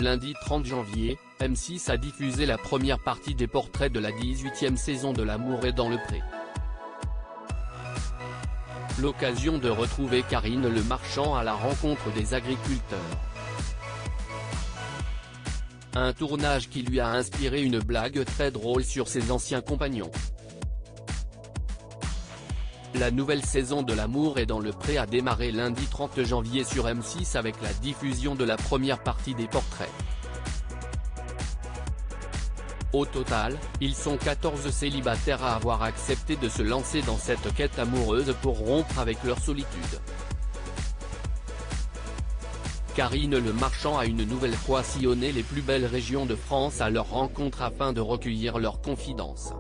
lundi 30 janvier, M6 a diffusé la première partie des portraits de la 18e saison de L'amour est dans le pré. L'occasion de retrouver Karine Le Marchand à la rencontre des agriculteurs. Un tournage qui lui a inspiré une blague très drôle sur ses anciens compagnons. La nouvelle saison de L'amour est dans le pré a démarré lundi 30 janvier sur M6 avec la diffusion de la première partie des portraits. Au total, ils sont 14 célibataires à avoir accepté de se lancer dans cette quête amoureuse pour rompre avec leur solitude. Karine Le Marchand a une nouvelle fois sillonné les plus belles régions de France à leur rencontre afin de recueillir leurs confidences.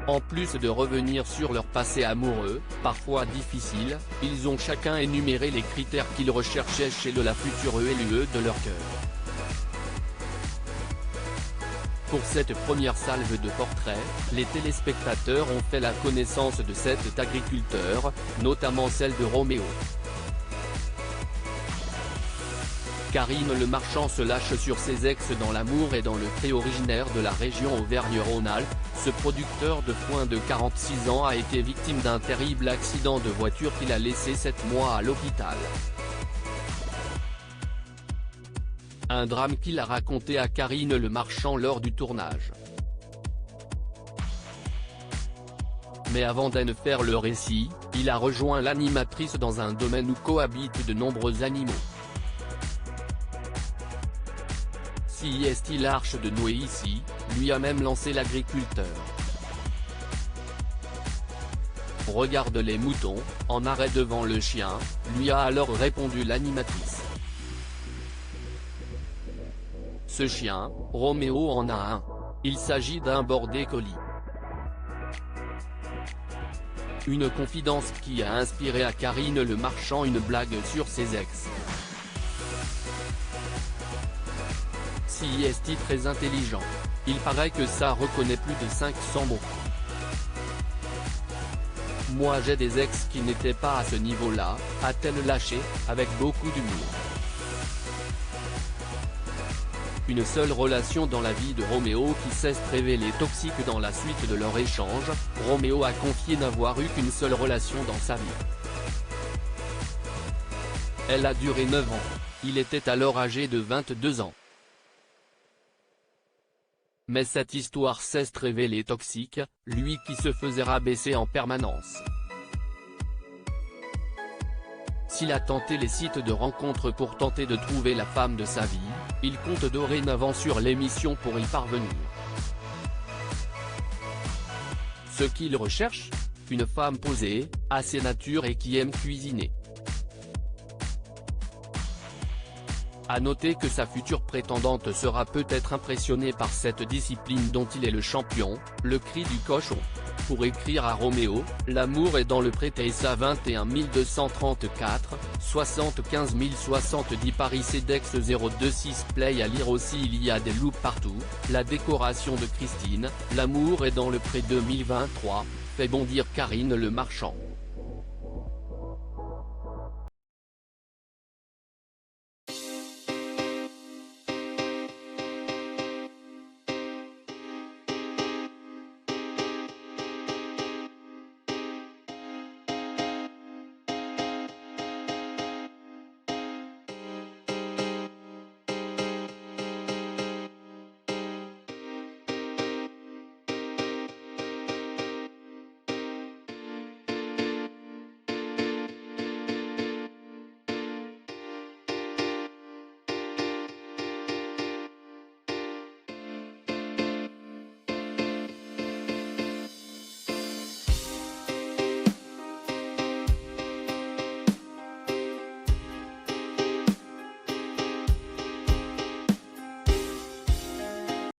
En plus de revenir sur leur passé amoureux, parfois difficile, ils ont chacun énuméré les critères qu'ils recherchaient chez la future élue de leur cœur. Pour cette première salve de portraits, les téléspectateurs ont fait la connaissance de 7 agriculteurs, notamment celle de Roméo. Karine Le Marchand se lâche sur ses ex dans L'amour et dans le pré. Originaire de la région Auvergne-Rhône-Alpes, ce producteur de foin de 46 ans a été victime d'un terrible accident de voiture qui l'a laissé 7 mois à l'hôpital. Un drame qu'il a raconté à Karine Le Marchand lors du tournage. Mais avant d'en faire le récit, il a rejoint l'animatrice dans un domaine où cohabitent de nombreux animaux. Si est-il l'arche de Noé ici, lui a même lancé l'agriculteur. Regarde les moutons, en arrêt devant le chien, lui a alors répondu l'animatrice. Ce chien, Roméo en a un. Il s'agit d'un border collie. Une confidence qui a inspiré à Karine Le Marchand une blague sur ses ex. Si est-il très intelligent. Il paraît que ça reconnaît plus de 500 mots. Moi j'ai des ex qui n'étaient pas à ce niveau-là, a-t-elle lâché, avec beaucoup d'humour. Une seule relation dans la vie de Roméo qui s'est révélée toxique dans la suite de leur échange, Roméo a confié n'avoir eu qu'une seule relation dans sa vie. Elle a duré 9 ans. Il était alors âgé de 22 ans. Mais cette histoire s'est révélée toxique, lui qui se faisait rabaisser en permanence. S'il a tenté les sites de rencontres pour tenter de trouver la femme de sa vie, il compte dorénavant sur l'émission pour y parvenir. Ce qu'il recherche ? Une femme posée, assez nature et qui aime cuisiner. À noter que sa future prétendante sera peut-être impressionnée par cette discipline dont il est le champion, le cri du cochon. Pour écrire à Roméo, L'amour est dans le pré. TSA 21 234, 75 070 Paris CEDEX 026 Play. À lire aussi Il y a des loups partout, la décoration de Christine, L'amour est dans le pré 2023, fait bondir Karine Le Marchand.